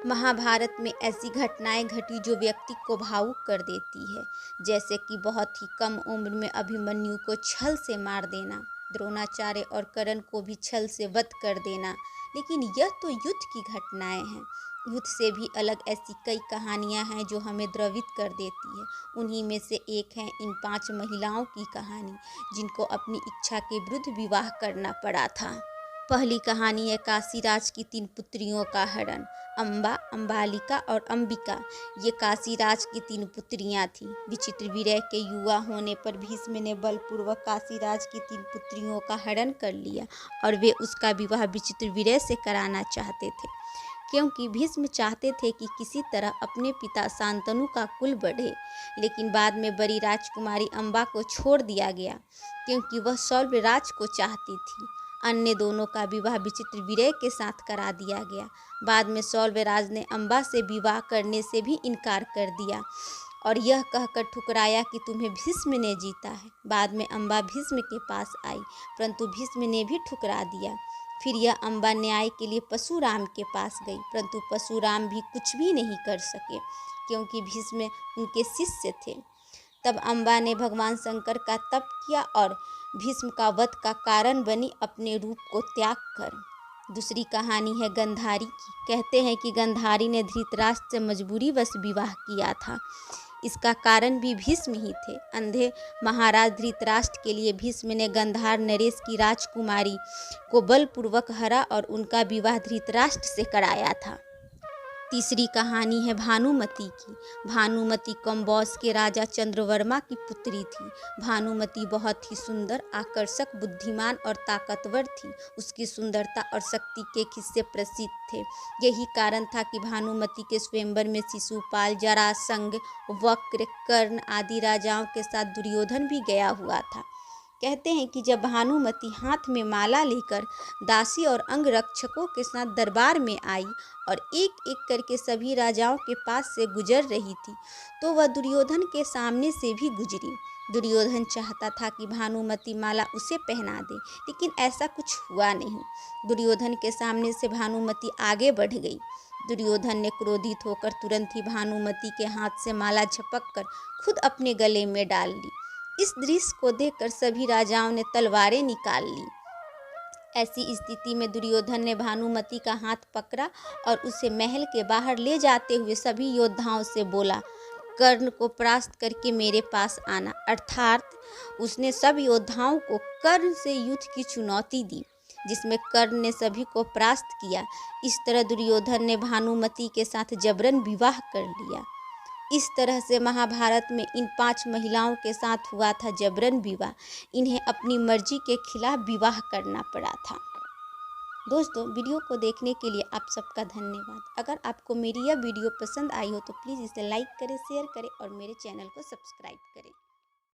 महाभारत में ऐसी घटनाएं घटी जो व्यक्ति को भावुक कर देती है, जैसे कि बहुत ही कम उम्र में अभिमन्यु को छल से मार देना, द्रोणाचार्य और कर्ण को भी छल से वध कर देना। लेकिन यह तो युद्ध की घटनाएं हैं। युद्ध से भी अलग ऐसी कई कहानियां हैं जो हमें द्रवित कर देती है। उन्हीं में से एक है इन 5 महिलाओं की कहानी, जिनको अपनी इच्छा के विरुद्ध विवाह करना पड़ा था। पहली कहानी है काशीराज की 3 पुत्रियों का हरण। अम्बा, अम्बालिका और अंबिका ये काशीराज की 3 पुत्रियां थीं। विचित्र विरह के युवा होने पर भीष्म ने बलपूर्वक काशीराज की 3 पुत्रियों का हरण कर लिया और वे उसका विवाह विचित्र विरह से कराना चाहते थे, क्योंकि भीष्म चाहते थे कि किसी तरह अपने पिता शांतनु का कुल बढ़े। लेकिन बाद में बड़ी राजकुमारी अम्बा को छोड़ दिया गया, क्योंकि वह शौर्यराज को चाहती थी। अन्य दोनों का विवाह विचित्र विरह के साथ करा दिया गया। बाद में शौर्यराज ने अम्बा से विवाह करने से भी इनकार कर दिया और यह कहकर ठुकराया कि तुम्हें भीष्म ने जीता है। बाद में अम्बा भीष्म के पास आई, परंतु भीष्म ने भी ठुकरा दिया। फिर यह अम्बा न्याय के लिए परशुराम के पास गई, परंतु परशुराम भी कुछ भी नहीं कर सके, क्योंकि भीष्म उनके शिष्य थे। तब अम्बा ने भगवान शंकर का तप किया और भीष्म का वध का कारण बनी, अपने रूप को त्याग कर। दूसरी कहानी है गंधारी की। कहते हैं कि गंधारी ने धृतराष्ट्र से मजबूरीवश विवाह किया था। इसका कारण भी भीष्म ही थे। अंधे महाराज धृतराष्ट्र के लिए भीष्म ने गंधार नरेश की राजकुमारी को बलपूर्वक हरा और उनका विवाह धृतराष्ट्र से कराया था। तीसरी कहानी है भानुमति की। भानुमति कम्बोज के राजा चंद्रवर्मा की पुत्री थी। भानुमति बहुत ही सुंदर, आकर्षक, बुद्धिमान और ताकतवर थी। उसकी सुंदरता और शक्ति के किस्से प्रसिद्ध थे। यही कारण था कि भानुमति के स्वयंवर में शिशुपाल, जरासंध, वक्र, कर्ण आदि राजाओं के साथ दुर्योधन भी गया हुआ था। कहते हैं कि जब भानुमति हाथ में माला लेकर दासी और अंगरक्षकों के साथ दरबार में आई और एक एक करके सभी राजाओं के पास से गुजर रही थी, तो वह दुर्योधन के सामने से भी गुजरी। दुर्योधन चाहता था कि भानुमति माला उसे पहना दे, लेकिन ऐसा कुछ हुआ नहीं। दुर्योधन के सामने से भानुमति आगे बढ़ गई। दुर्योधन ने क्रोधित होकर तुरंत ही भानुमति के हाथ से माला झपक कर खुद अपने गले में डाल ली। इस दृश्य को देखकर सभी राजाओं ने तलवारें निकाल ली। ऐसी स्थिति में दुर्योधन ने भानुमति का हाथ पकड़ा और उसे महल के बाहर ले जाते हुए सभी योद्धाओं से बोला, कर्ण को परास्त करके मेरे पास आना। अर्थात उसने सब योद्धाओं को कर्ण से युद्ध की चुनौती दी, जिसमें कर्ण ने सभी को परास्त किया। इस तरह दुर्योधन ने भानुमति के साथ जबरन विवाह कर लिया। इस तरह से महाभारत में इन 5 महिलाओं के साथ हुआ था जबरन विवाह। इन्हें अपनी मर्जी के खिलाफ विवाह करना पड़ा था। दोस्तों, वीडियो को देखने के लिए आप सबका धन्यवाद। अगर आपको मेरी यह वीडियो पसंद आई हो तो प्लीज़ इसे लाइक करें, शेयर करें और मेरे चैनल को सब्सक्राइब करें।